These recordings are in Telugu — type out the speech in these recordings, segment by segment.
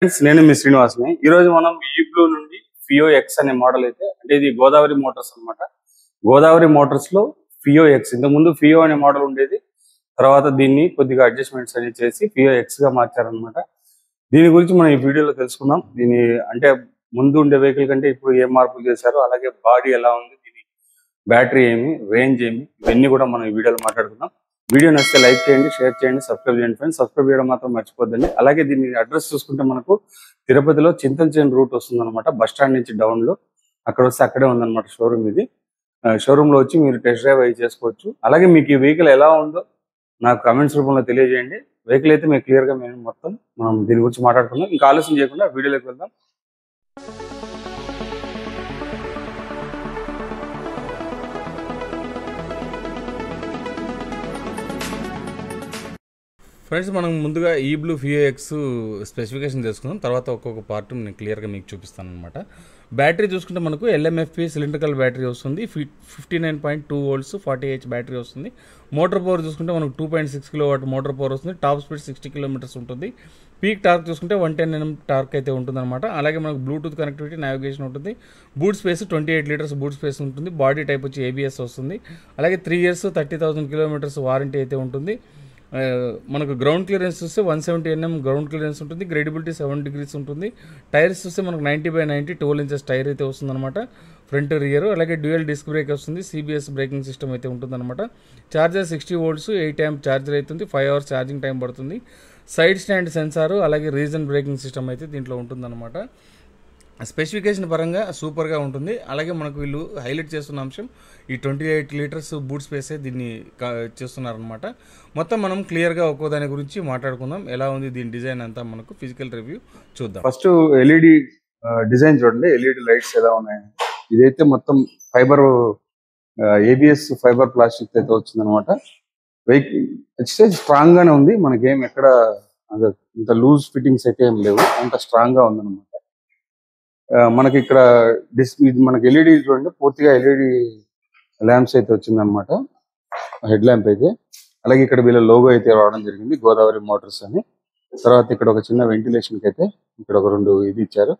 ఫ్రెండ్స్, నేను మీ శ్రీనివాస్ని. ఈ రోజు మనం ఈ బ్లూ నుండి ఫియో ఎక్స్ అనే మోడల్ అయితే అంటే ఇది గోదావరి మోటార్స్ అన్నమాట. గోదావరి మోటార్స్ లో ఫియో ఎక్స్, ఇంతకుముందు ఫియో అనే మోడల్ ఉండేది. తర్వాత దీన్ని కొద్దిగా అడ్జస్ట్మెంట్స్ అనేవి చేసి ఫియో ఎక్స్ గా మార్చారనమాట. దీని గురించి మనం ఈ వీడియోలో తెలుసుకుందాం. దీని అంటే ముందు ఉండే వెహికల్ కంటే ఇప్పుడు ఏం మార్పులు చేశారు, అలాగే బాడీ ఎలా ఉంది, దీని బ్యాటరీ ఏమి, రేంజ్ ఏమి, ఇవన్నీ కూడా మనం ఈ వీడియోలో మాట్లాడుకుందాం. వీడియో నచ్చితే లైక్ చేయండి, షేర్ చేయండి, సబ్స్క్రైబ్ చేయండి ఫ్రెండ్స్. సబ్స్క్రైబ్ చేయడం మాత్రం మర్చిపోద్దండి. అలాగే దీని అడ్రస్ చూసుకుంటే మనకు తిరుపతిలో చింతలచేని రూట్ వస్తుంది అనమాట. బస్ స్టాండ్ నుంచి డౌన్ లో అక్కడ వస్తే అక్కడే ఉందన్నమాట షోరూమ్. ఇది షోరూమ్ లో వచ్చి మీరు టెస్ట్ డ్రైవ్ అయి చేసుకోవచ్చు. అలాగే మీకు ఈ వెహికల్ ఎలా ఉందో నాకు కమెంట్స్ రూపంలో తెలియజేయండి. వెహికల్ అయితే మీకు క్లియర్ గా మేము మొత్తం మనం దీని గురించి మాట్లాడుకుందాం. ఇంకా ఆలస్యం చేయకుండా వీడియోలోకి వెళ్దాం. ఫ్రెండ్స్, మనం ముందుగా ఈ బ్లూ ఫియో ఎక్స్ స్పెసిఫికేషన్ తెలుసుకుందాం. తర్వాత ఒక్కొక్క పార్ట్ నేను క్లియర్గా మీకు చూపిస్తాను అనమాట. బ్యాటరీ చూసుకుంటే మనకు LMFP సిలిండ్రికల్ బ్యాటరీ వస్తుంది. 59.2 వోల్ట్స్ 40H బ్యాటరీ వస్తుంది. మోటార్ పవర్ చూసుకుంటే మనకు 2.6 కిలోవాట్ మోటార్ పవర్ వస్తుంది. టాప్ స్పీడ్ 60 కిలోమీటర్స్ ఉంటుంది. పీక్ టార్క్ చూసుకుంటే 110 Nm టార్క్ అయితే ఉంటుందన్నమాట. అలాగే మనకు బ్లూటూత్ కనెక్టివిటీ, నావిగేషన్ ఉంటుంది. Boot space 28 litres boot space ఉంటుంది. బాడీ టైప్ వచ్చి ABS వస్తుంది. అలాగే 3 years 30,000 కిలోమీటర్స్ వారంటీ అయితే ఉంటుంది. మనకు గ్రౌండ్ క్లియరెన్స్ చూస్తే 170 mm గ్రౌండ్ క్లియరెన్స్ ఉంటుంది. గ్రేడబిలిటీ 7 degrees ఉంటుంది. టైర్స్ చూస్తే మనకు 90/90 12 inches టైర్ అయితే వస్తుందన్నమాట. Front rear. అలాగే డ్యూయల్ డిస్క్ బ్రేక్ వస్తుంది. CBS బ్రేకింగ్ సిస్టమ్ అయితే ఉంటుందన్నమాట. చార్జర్ 60 volts 8 amp చార్జర్ అవుతుంది. 5 hours ఛార్జింగ్ టైం పడుతుంది. సైడ్ స్టాండ్ సెన్సారు, అలాగే రీజన్ బ్రేకింగ్ సిస్టమ్ అయితే దీంట్లో ఉంటుందన్నమాట. స్పెసిఫికేషన్ పరంగా సూపర్గా ఉంటుంది. అలాగే మనకు వీళ్ళు హైలైట్ చేస్తున్న అంశం ఈ 28 లీటర్స్ బూట్ స్పేసే దీన్ని చేస్తున్నారనమాట. మొత్తం మనం క్లియర్గా ఒక్కో దాని గురించి మాట్లాడుకుందాం. ఎలా ఉంది దీని డిజైన్ అంతా మనకు ఫిజికల్ రివ్యూ చూద్దాం. ఫస్ట్ LED డిజైన్ చూడండి. LED లైట్స్ ఎలా ఉన్నాయి. ఇదైతే మొత్తం ఫైబర్ ABS ఫైబర్ ప్లాస్టిక్ అయితే వచ్చింది అనమాట. వెహికల్ స్ట్రాంగ్ గానే ఉంది. మనకేం ఎక్కడ ఇంత లూజ్ ఫిట్టింగ్స్ అయితే ఏం లేవు, అంత స్ట్రాంగ్ గా ఉందన్నమాట. మనకి ఇక్కడ ఇది మనకి LED చూడండి, పూర్తిగా LED ల్యాంప్స్ అయితే వచ్చిందనమాట, హెడ్ ల్యాంప్ అయితే. అలాగే ఇక్కడ వీళ్ళ లోగో అయితే రావడం జరిగింది, గోదావరి మోటార్స్ అని. తర్వాత ఇక్కడ ఒక చిన్న వెంటిలేషన్ కి అయితే ఇక్కడ ఒక 2 ఇది ఇచ్చారు.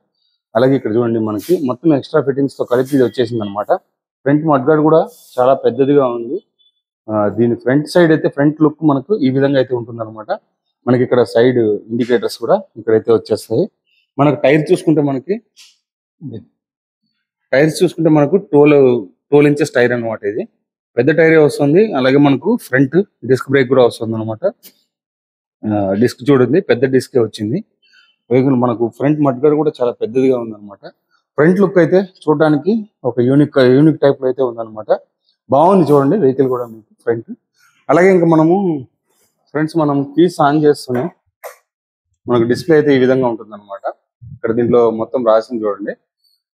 అలాగే ఇక్కడ చూడండి మనకి మొత్తం ఎక్స్ట్రా ఫిట్టింగ్స్ తో కలిపి ఇది వచ్చేసింది అనమాట. ఫ్రంట్ మడ్గార్డ్ కూడా చాలా పెద్దదిగా ఉంది. దీని ఫ్రంట్ సైడ్ అయితే ఫ్రంట్ లుక్ మనకు ఈ విధంగా అయితే ఉంటుంది అనమాట. మనకి ఇక్కడ సైడ్ ఇండికేటర్స్ కూడా ఇక్కడైతే వచ్చేస్తాయి. మనకు టైర్ చూసుకుంటే మనకు 12 inches టైర్ అనమాట. ఇది పెద్ద టైరే వస్తుంది. అలాగే మనకు ఫ్రంట్ డిస్క్ బ్రేక్ కూడా వస్తుంది అనమాట. డిస్క్ చూడండి, పెద్ద డిస్కే వచ్చింది. వెహికల్ మనకు ఫ్రంట్ మడ్గార్డ్ కూడా చాలా పెద్దదిగా ఉందన్నమాట. ఫ్రంట్ లుక్ అయితే చూడడానికి ఒక యూనిక్ టైప్ లో అయితే ఉందన్నమాట. బాగుంది చూడండి వెహికల్ కూడా మీకు ఫ్రంట్. అలాగే ఇంకా మనం కీస్ ఆన్ చేస్తున్నాం. మనకు డిస్ప్లే అయితే ఈ విధంగా ఉంటుంది అనమాట. ఇక్కడ దీంట్లో మొత్తం రాసింది చూడండి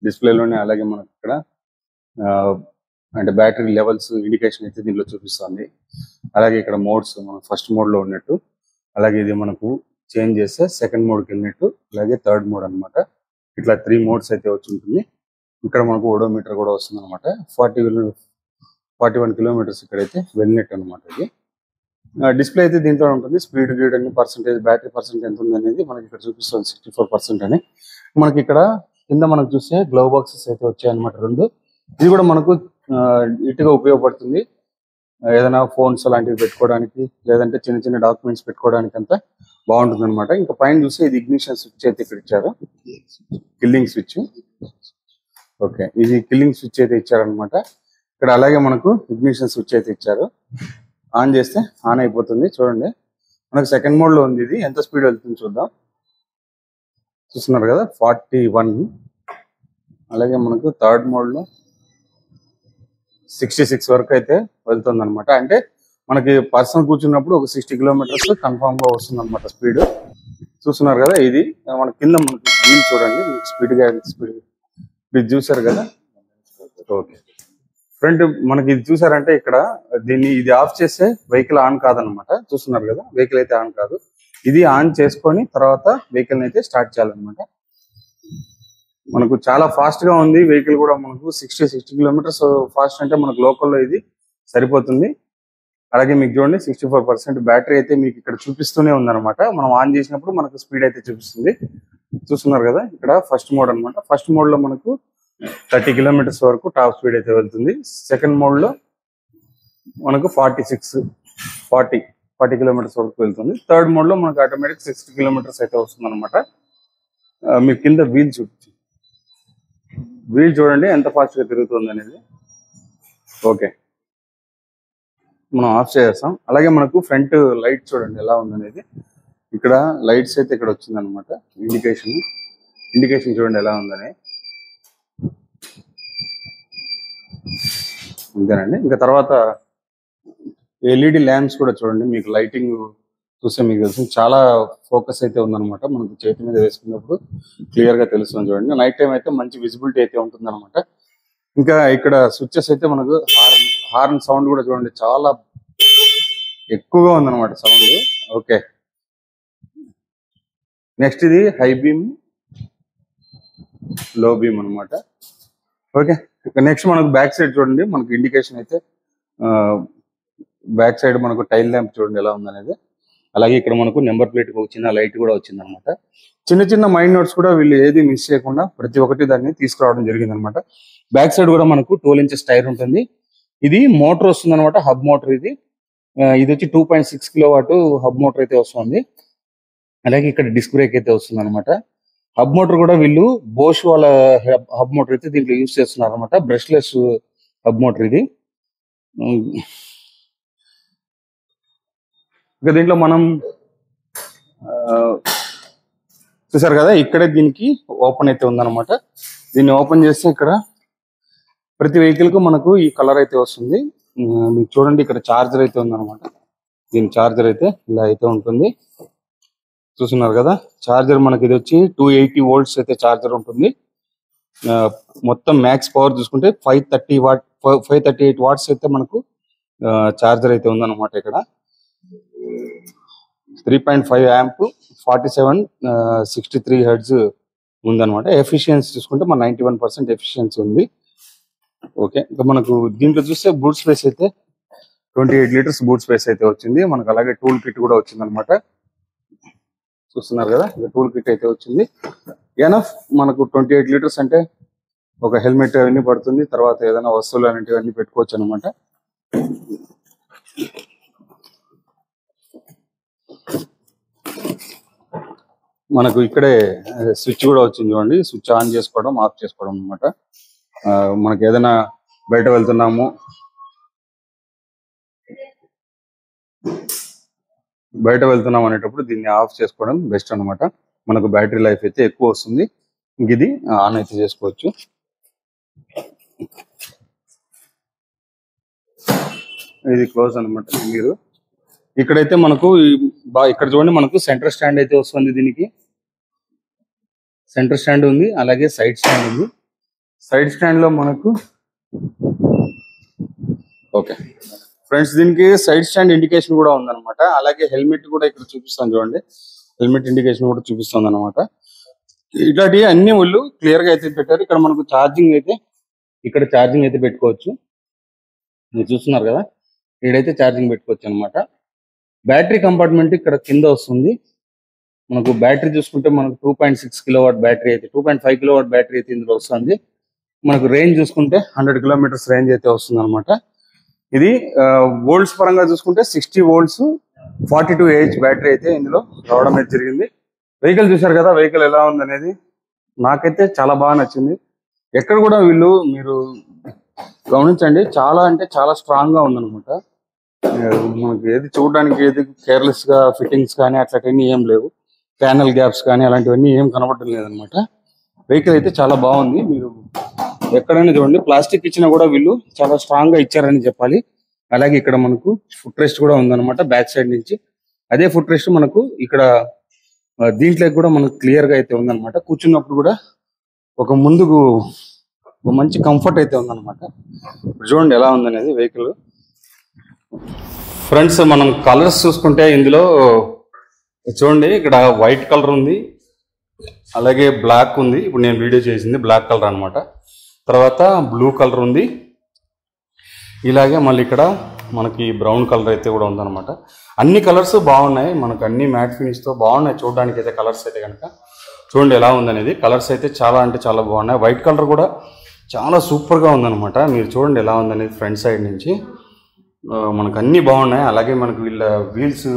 డిస్ప్లేలోనే. అలాగే మనకి ఇక్కడ అంటే బ్యాటరీ లెవెల్స్ ఇండికేషన్ అయితే దీంట్లో చూపిస్తుంది. అలాగే ఇక్కడ మోడ్స్ మనం ఫస్ట్ మోడ్ లో ఉన్నట్టు, అలాగే ఇది మనకు చేంజ్ చేస్తే సెకండ్ మోడ్కి వెళ్ళినట్టు, అలాగే థర్డ్ మోడ్ అనమాట. ఇట్లా 3 modes అయితే వచ్చి ఉంటుంది. ఇక్కడ మనకు ఓడోమీటర్ కూడా వస్తుంది అనమాట. 41 kilometers ఇక్కడైతే వెళ్ళినట్టు అనమాట. ఇది డిస్ప్లే అయితే దీంట్లో ఉంటుంది. స్పీడ్ గీడ్ అన్ని పర్సెంటేజ్, బ్యాటరీ పర్సెంట్ ఎంత ఉంది అనేది మనకి ఇక్కడ చూపిస్తుంది, 64% అని. మనకి ఇక్కడ కింద మనకు చూస్తే గ్లవ్ బాక్సెస్ అయితే వచ్చాయన్నమాట 2. ఇది కూడా మనకు ఇటుగా ఉపయోగపడుతుంది. ఏదైనా ఫోన్స్ అలాంటివి పెట్టుకోవడానికి, లేదంటే చిన్న చిన్న డాక్యుమెంట్స్ పెట్టుకోవడానికి అంతా బాగుంటుంది అనమాట. ఇంకా పైన చూస్తే ఇది ఇగ్నిషన్ స్విచ్ అయితే ఇక్కడ ఇచ్చారు, కిల్లింగ్ స్విచ్. ఓకే, ఇది కిల్లింగ్ స్విచ్ అయితే ఇచ్చారనమాట ఇక్కడ. అలాగే మనకు ఇగ్నిషన్ స్విచ్ అయితే ఇచ్చారు. ఆన్ చేస్తే ఆన్ అయిపోతుంది చూడండి. మనకు సెకండ్ మోడ్ లో ఉంది. ఇది ఎంత స్పీడ్ వెళ్తుంది చూద్దాం. చూస్తున్నారు కదా, 41. అలాగే మనకు థర్డ్ మోడ్ లో 66 వరకు అయితే వెళ్తుంది అనమాట. అంటే మనకి పర్సన్ కూర్చున్నప్పుడు ఒక 60 kilometers కన్ఫామ్ గా వస్తుంది అనమాట స్పీడ్. చూస్తున్నారు కదా, ఇది మన కింద మనకి వీల్ చూడండి, స్పీడ్ ఇది చూసారు కదా. ఓకే, ఫ్రంట్ మనకి ఇది చూసారంటే ఇక్కడ ఇది ఆఫ్ చేస్తే వెహికల్ ఆన్ కాదనమాట. చూస్తున్నారు కదా, వెహికల్ అయితే ఆన్ కాదు. ఇది ఆన్ చేసుకొని తర్వాత వెహికల్ అయితే స్టార్ట్ చేయాలన్నమాట. మనకు చాలా ఫాస్ట్ గా ఉంది వెహికల్ కూడా. మనకు 60 kilometers ఫాస్ట్ అంటే మనకు లోకల్లో ఇది సరిపోతుంది. అలాగే మీకు చూడండి 64% బ్యాటరీ అయితే మీకు ఇక్కడ చూపిస్తూనే ఉందన్నమాట. మనం ఆన్ చేసినప్పుడు మనకు స్పీడ్ అయితే చూపిస్తుంది. చూస్తున్నారు కదా, ఇక్కడ ఫస్ట్ మోడ్ అనమాట. ఫస్ట్ మోడ్ లో మనకు 30 కిలోమీటర్స్ వరకు టాప్ స్పీడ్ అయితే వెళ్తుంది. సెకండ్ మోడ్ లో మనకు 40 కిలోమీటర్స్ వరకు వెళ్తుంది. థర్డ్ మోడ్ లో మనకు ఆటోమేటిక్ 60 కిలోమీటర్స్ అయితే వస్తుంది అనమాట. మీకు కింద వీల్ చూడండి ఎంత ఫాస్ట్ గా తిరుగుతుంది అనేది. ఓకే, మనం ఆఫ్ చేస్తాం. అలాగే మనకు ఫ్రంట్ లైట్ చూడండి ఎలా ఉందనేది. ఇక్కడ లైట్స్ అయితే ఇక్కడ వచ్చింది అనమాట. ఇండికేషన్ చూడండి ఎలా ఉందని. అంతేనండి. ఇంకా తర్వాత ఎల్ఈడి ల్యాంప్స్ కూడా చూడండి, మీకు లైటింగ్ చూస్తే మీకు తెలుస్తుంది. చాలా ఫోకస్ అయితే ఉందన్నమాట. మనకు చేతి మీద వేసుకున్నప్పుడు క్లియర్ గా తెలుస్తుంది చూడండి. నైట్ టైం అయితే మంచి విజిబిలిటీ అయితే ఉంటుంది అనమాట. ఇంకా ఇక్కడ స్విచ్చెస్ అయితే మనకు హార్న్ సౌండ్ కూడా చూడండి చాలా ఎక్కువగా ఉందన్నమాట సౌండ్. ఓకే, నెక్స్ట్ ఇది హై బీమ్, లో బీమ్ అనమాట. ఓకే, నెక్స్ట్ మనకు బ్యాక్ సైడ్ చూడండి, మనకు ఇండికేషన్ అయితే బ్యాక్ సైడ్ మనకు టైల్ ల్యాంప్ చూడండి ఎలా ఉందనేది. అలాగే ఇక్కడ మనకు నెంబర్ ప్లేట్ ఒక చిన్న లైట్ కూడా వచ్చింది అనమాట. చిన్న మైండ్ నోట్స్ కూడా వీళ్ళు ఏది మిస్ చేయకుండా ప్రతి ఒక్కటి దాన్ని తీసుకురావడం జరిగింది అనమాట. బ్యాక్ సైడ్ కూడా మనకు 12 ఇంచెస్ టైర్ ఉంటుంది. ఇది మోటార్ వస్తుంది అనమాట, హబ్ మోటార్. ఇది వచ్చి 2.6 కిలోవాట్ హబ్ మోటార్ అయితే వస్తుంది. అలాగే ఇక్కడ డిస్క్ బ్రేక్ అయితే వస్తుంది అనమాట. హబ్ మోటార్ కూడా వీళ్ళు బోష్ వాళ్ళ హబ్ మోటార్ అయితే దీంట్లో యూజ్ చేస్తున్నారు అనమాట. బ్రష్లెస్ హబ్ మోటార్ ఇది. ఇక దీంట్లో మనం చూసారు కదా, ఇక్కడే దీనికి ఓపెన్ అయితే ఉందన్నమాట. దీన్ని ఓపెన్ చేస్తే ఇక్కడ ప్రతి వెహికల్ కు మనకు ఈ కలర్ అయితే వస్తుంది. మీకు చూడండి ఇక్కడ చార్జర్ అయితే ఉందన్నమాట. దీని చార్జర్ అయితే ఇలా అయితే ఉంటుంది. చూస్తున్నారు కదా, చార్జర్ మనకి ఇది వచ్చి 280 వోల్ట్స్ అయితే చార్జర్ ఉంటుంది. మొత్తం మ్యాక్స్ పవర్ చూసుకుంటే 538 వాట్స్ అయితే మనకు చార్జర్ అయితే ఉందన్నమాట. ఇక్కడ 3.5 యాంప్ 4763 హెర్ట్జ్ ఉందన్నమాట. ఎఫిషియన్సీ చూసుకుంటే మన 91% ఎఫిషియన్సీ ఉంది. ఓకే, ఇంకా మనకు దీంట్లో చూస్తే బూట్ స్పేస్ అయితే 28 లీటర్స్ బూట్ స్పేస్ అయితే వచ్చింది మనకు. అలాగే టూల్ కిట్ కూడా వచ్చింది అనమాట. చూస్తున్నారు కదా, టూల్ కిట్ అయితే వచ్చింది. ఎనఫ్ మనకు 28 లీటర్స్ అంటే ఒక హెల్మెట్ అవన్నీ పడుతుంది. తర్వాత ఏదైనా వస్తువులు అనేటివన్నీ పెట్టుకోవచ్చు అనమాట. మనకు ఇక్కడే స్విచ్ కూడా వచ్చింది చూడండి. స్విచ్ ఆన్ చేసుకోవడం, ఆఫ్ చేసుకోవడం అనమాట. మనకి ఏదైనా బయట వెళ్తున్నాము, అనేటప్పుడు దీన్ని ఆఫ్ చేసుకోవడం బెస్ట్ అనమాట. మనకు బ్యాటరీ లైఫ్ అయితే ఎక్కువ వస్తుంది. ఇది ఆన్ అయితే చేసుకోవచ్చు. ఇది క్లోజ్ అనమాట. మీరు ఇక్కడైతే మనకు ఇక్కడ చూడండి, మనకు సెంటర్ స్టాండ్ అయితే వస్తుంది. దీనికి సెంటర్ స్టాండ్ ఉంది, అలాగే సైడ్ స్టాండ్ ఉంది. సైడ్ స్టాండ్ లో మనకు ఓకే ఫ్రెండ్స్, దీనికి సైడ్ స్టాండ్ ఇండికేషన్ కూడా ఉందన్నమాట. అలాగే హెల్మెట్ కూడా ఇక్కడ చూపిస్తాను చూడండి, హెల్మెట్ ఇండికేషన్ కూడా చూపిస్తుంది అనమాట. ఇట్లాంటివి అన్ని వాళ్ళు క్లియర్ గా అయితే పెట్టారు. ఇక్కడ మనకు ఛార్జింగ్ అయితే పెట్టుకోవచ్చు. మీరు చూస్తున్నారు కదా, ఇక్కడైతే ఛార్జింగ్ పెట్టుకోవచ్చు అనమాట. బ్యాటరీ కంపార్ట్మెంట్ ఇక్కడ కింద వస్తుంది. మనకు బ్యాటరీ చూసుకుంటే మనకు 2.6 కిలోవాట్ బ్యాటరీ అయితే 2.5 కిలోవాట్ బ్యాటరీ అయితే ఇందులో వస్తుంది. మనకు రేంజ్ చూసుకుంటే 100 కిలోమీటర్స్ రేంజ్ అయితే వస్తుంది అనమాట. ఇది వోల్ట్స్ పరంగా చూసుకుంటే 60 వోల్ట్స్ 42 AH బ్యాటరీ అయితే ఇందులో రావడం అయితే జరిగింది. వెహికల్ చూసారు కదా, వెహికల్ ఎలా ఉంది అనేది నాకైతే చాలా బాగా నచ్చింది. ఎక్కడ కూడా మీరు గమనించండి, చాలా అంటే చాలా స్ట్రాంగ్ గా ఉందన్నమాట. మనకి ఏది చూడడానికి ఏది కేర్లెస్ గా ఫిట్టింగ్స్ కానీ అట్లాంటివన్నీ ఏం లేవు. ప్యానల్ గ్యాప్స్ కానీ అలాంటివన్నీ ఏం కనబడటం లేదనమాట. వెహికల్ అయితే చాలా బాగుంది. మీరు ఎక్కడైనా చూడండి, ప్లాస్టిక్ ఇచ్చినా కూడా వీళ్ళు చాలా స్ట్రాంగ్ గా ఇచ్చారని చెప్పాలి. అలాగే ఇక్కడ మనకు ఫుట్ రెస్ట్ కూడా ఉందన్నమాట బ్యాక్ సైడ్ నుంచి. అదే ఫుట్ రెస్ట్ మనకు ఇక్కడ దీంట్లో కూడా మనకు క్లియర్ గా అయితే ఉందన్నమాట. కూర్చున్నప్పుడు కూడా ఒక ముందుకు మంచి కంఫర్ట్ అయితే ఉందన్నమాట. చూడండి ఎలా ఉందనేది వెహికల్. ఫ్రెండ్స్, మనం కలర్స్ చూసుకుంటే ఇందులో చూడండి, ఇక్కడ వైట్ కలర్ ఉంది, అలాగే బ్లాక్ ఉంది. ఇప్పుడు నేను వీడియో చేసింది బ్లాక్ కలర్ అనమాట. తర్వాత బ్లూ కలర్ ఉంది, ఇలాగే మళ్ళీ ఇక్కడ మనకి బ్రౌన్ కలర్ అయితే కూడా ఉందన్నమాట. అన్ని కలర్స్ బాగున్నాయి, మనకు అన్ని మ్యాట్ ఫినిష్ తో బాగున్నాయి చూడడానికి అయితే కలర్స్ అయితే కనుక. చూడండి ఎలా ఉందనేది. కలర్స్ అయితే చాలా అంటే చాలా బాగున్నాయి. వైట్ కలర్ కూడా చాలా సూపర్గా ఉందన్నమాట. మీరు చూడండి ఎలా ఉందనేది ఫ్రంట్ సైడ్ నుంచి. మనకు అన్నీ బాగున్నాయి. అలాగే మనకు వీళ్ళ వీల్స్,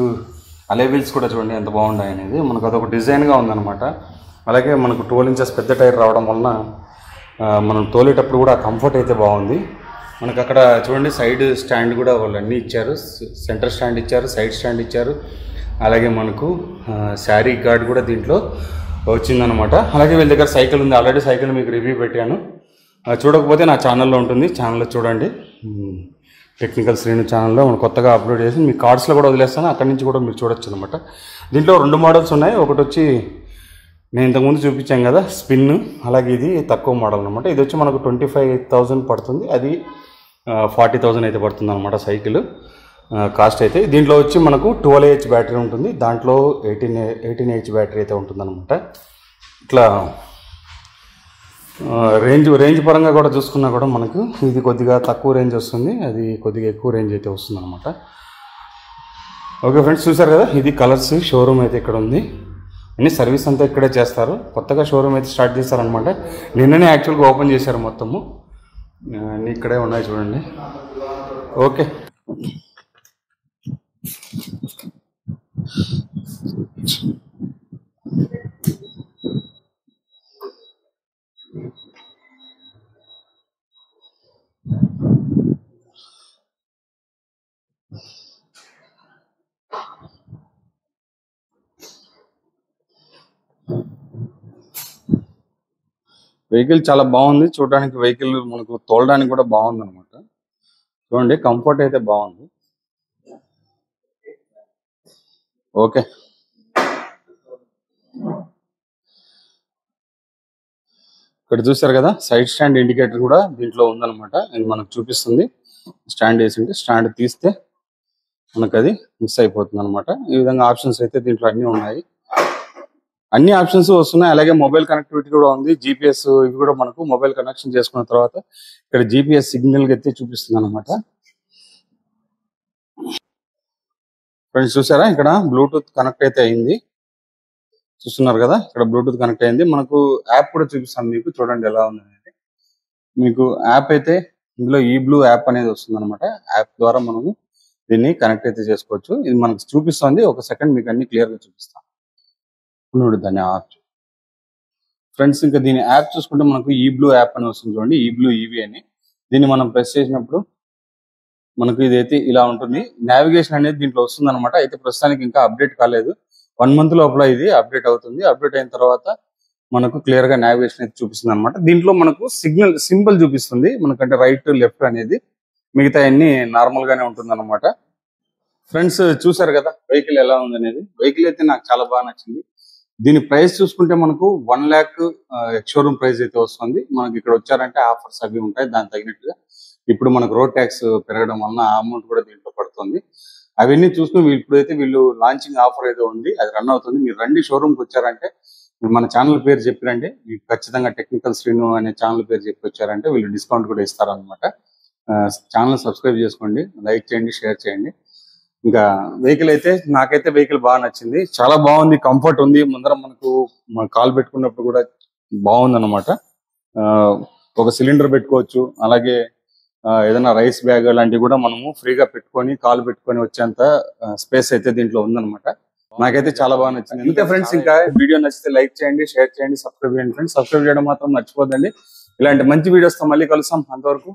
అలే వీల్స్ కూడా చూడండి ఎంత బాగున్నాయి అనేది. మనకు అదొక డిజైన్గా ఉందన్నమాట. అలాగే మనకు 12 ఇంచెస్ పెద్ద టైర్ రావడం వలన మనం తోలేటప్పుడు కూడా కంఫర్ట్ అయితే బాగుంది. మనకు అక్కడ చూడండి సైడ్ స్టాండ్ కూడా వాళ్ళు అన్నీ ఇచ్చారు. సెంటర్ స్టాండ్ ఇచ్చారు, సైడ్ స్టాండ్ ఇచ్చారు. అలాగే మనకు శారీ గార్డ్ కూడా దీంట్లో వచ్చిందనమాట. అలాగే వీళ్ళ దగ్గర సైకిల్ ఉంది. ఆల్రెడీ సైకిల్ మీకు రివ్యూ పెట్టాను. చూడకపోతే నా ఛానల్లో ఉంటుంది, ఛానల్లో చూడండి. టెక్నికల్ శ్రీను ఛానల్లో మనం కొత్తగా అప్లోడ్ చేసి మీ కార్డ్స్లో కూడా వదిలేస్తాను, అక్కడి నుంచి కూడా మీరు చూడొచ్చు అనమాట. దీంట్లో 2 మోడల్స్ ఉన్నాయి. ఒకటి వచ్చి నేను ఇంతకుముందు చూపించాను కదా స్పిన్, అలాగే ఇది తక్కువ మోడల్ అనమాట. ఇది వచ్చి మనకు 25,000 పడుతుంది, అది 40,000 అయితే పడుతుంది అనమాట సైకిల్ కాస్ట్ అయితే. దీంట్లో వచ్చి మనకు 12Ah బ్యాటరీ ఉంటుంది, దాంట్లో 18Ah బ్యాటరీ అయితే ఉంటుందన్నమాట. ఇట్లా రేంజ్ పరంగా కూడా చూసుకున్నా కూడా మనకు ఇది కొద్దిగా తక్కువ రేంజ్ వస్తుంది, అది కొద్దిగా ఎక్కువ రేంజ్ అయితే వస్తుంది అనమాట. ఓకే ఫ్రెండ్స్, చూసారు కదా ఇది కలర్స్. షోరూమ్ అయితే ఇక్కడ ఉంది, అన్ని సర్వీస్ అంతా ఇక్కడే చేస్తారు. కొత్తగా షోరూమ్ అయితే స్టార్ట్ చేస్తారనమాట. నిన్ననే యాక్చువల్గా ఓపెన్ చేశారు మొత్తము, అన్నీ ఇక్కడే ఉన్నాయి చూడండి. ఓకే, వెహికల్ చాలా బాగుంది చూడడానికి. వెహికల్ మనకు తోలడానికి కూడా బాగుంది అనమాట. చూడండి కంఫర్ట్ అయితే బాగుంది. ఓకే, ఇక్కడ చూసారు కదా సైడ్ స్టాండ్ ఇండికేటర్ కూడా దీంట్లో ఉందన్నమాట. ఇది మనకు చూపిస్తుంది. స్టాండ్ వేసింటే స్టాండ్ తీస్తే మనకు అది మిస్ అయిపోతుంది అనమాట. ఈ విధంగా ఆప్షన్స్ అయితే దీంట్లో అన్నీ ఉన్నాయి, అన్ని ఆప్షన్స్ వస్తున్నాయి. అలాగే మొబైల్ కనెక్టివిటీ కూడా ఉంది. GPS ఇవి కూడా మనకు మొబైల్ కనెక్షన్ చేసుకున్న తర్వాత ఇక్కడ GPS సిగ్నల్ అయితే చూపిస్తుంది అనమాట. ఫ్రెండ్స్ చూసారా ఇక్కడ బ్లూటూత్ కనెక్ట్ అయితే అయింది, చూస్తున్నారు కదా ఇక్కడ బ్లూటూత్ కనెక్ట్ అయింది. మనకు యాప్ కూడా చూపిస్తాను మీకు, చూడండి ఎలా ఉంది అనేది. మీకు యాప్ అయితే ఇందులో ఈ బ్లూ యాప్ అనేది వస్తుంది అనమాట. యాప్ ద్వారా మనము దీన్ని కనెక్ట్ అయితే చేసుకోవచ్చు. ఇది మనకు చూపిస్తుంది. ఒక సెకండ్ మీకు అన్ని క్లియర్ గా చూపిస్తాను. దాన్ని యాప్ ఫ్రెండ్స్, ఇంకా దీని యాప్ చూసుకుంటే మనకు ఈ బ్లూ యాప్ అని వస్తుంది చూడండి, ఈ బ్లూ ఈవీ అని. దీన్ని మనం ప్రెస్ చేసినప్పుడు మనకు ఇదైతే ఇలా ఉంటుంది. నావిగేషన్ అనేది దీంట్లో వస్తుంది అనమాట. అయితే ప్రస్తుతానికి ఇంకా అప్డేట్ కాలేదు, 1 month లోపల ఇది అప్డేట్ అవుతుంది. అప్డేట్ అయిన తర్వాత మనకు క్లియర్ గా నావిగేషన్ అయితే చూపిస్తుంది అనమాట. దీంట్లో మనకు సిగ్నల్ సింబల్ చూపిస్తుంది మనకంటే రైట్ లెఫ్ట్ అనేది, మిగతా అన్ని నార్మల్ గానే ఉంటుంది అనమాట. ఫ్రెండ్స్ చూసారు కదా వెహికల్ ఎలా ఉంది అనేది. వెహికల్ అయితే నాకు చాలా బాగా నచ్చింది. దీని ప్రైస్ చూసుకుంటే మనకు 1 lakh షోరూమ్ ప్రైస్ అయితే వస్తుంది. మనకి ఇక్కడ వచ్చారంటే ఆఫర్స్ అవి ఉంటాయి దానికి తగినట్టుగా. ఇప్పుడు మనకు రోడ్ ట్యాక్స్ పెరగడం వలన ఆ అమౌంట్ కూడా దీంట్లో పడుతుంది. అవన్నీ చూసుకుని ఇప్పుడైతే వీళ్ళు లాంచింగ్ ఆఫర్ ఏదో ఉంది, అది రన్ అవుతుంది. మీరు రండి, షోరూమ్కి వచ్చారంటే మీరు మన ఛానల్ పేరు చెప్పారంటే మీకు ఖచ్చితంగా టెక్నికల్ శ్రీను అనే ఛానల్ పేరు చెప్పి వచ్చారంటే వీళ్ళు డిస్కౌంట్ కూడా ఇస్తారనమాట. ఛానల్ సబ్స్క్రైబ్ చేసుకోండి, లైక్ చేయండి, షేర్ చేయండి. ఇంకా వెహికల్ అయితే నాకైతే వెహికల్ బాగా నచ్చింది, చాలా బాగుంది, కంఫర్ట్ ఉంది. ముందర మనకు కాల్ పెట్టుకున్నప్పుడు కూడా బాగుంది అనమాట. ఒక సిలిండర్ పెట్టుకోవచ్చు, అలాగే ఏదైనా రైస్ బ్యాగ్ లాంటివి కూడా మనము ఫ్రీగా పెట్టుకొని కాల్ పెట్టుకొని వచ్చేంత స్పేస్ అయితే దీంట్లో ఉందన్నమాట. నాకైతే చాలా బాగా నచ్చింది. ఇంకా ఫ్రెండ్స్, ఇంకా వీడియో నచ్చితే లైక్ చేయండి, షేర్ చేయండి, సబ్స్క్రైబ్ చేయండి ఫ్రెండ్స్. సబ్స్క్రైబ్ చేయడం మాత్రం మర్చిపోదండి. ఇలాంటి మంచి వీడియోస్తో మళ్ళీ కలుస్తాం. అంతవరకు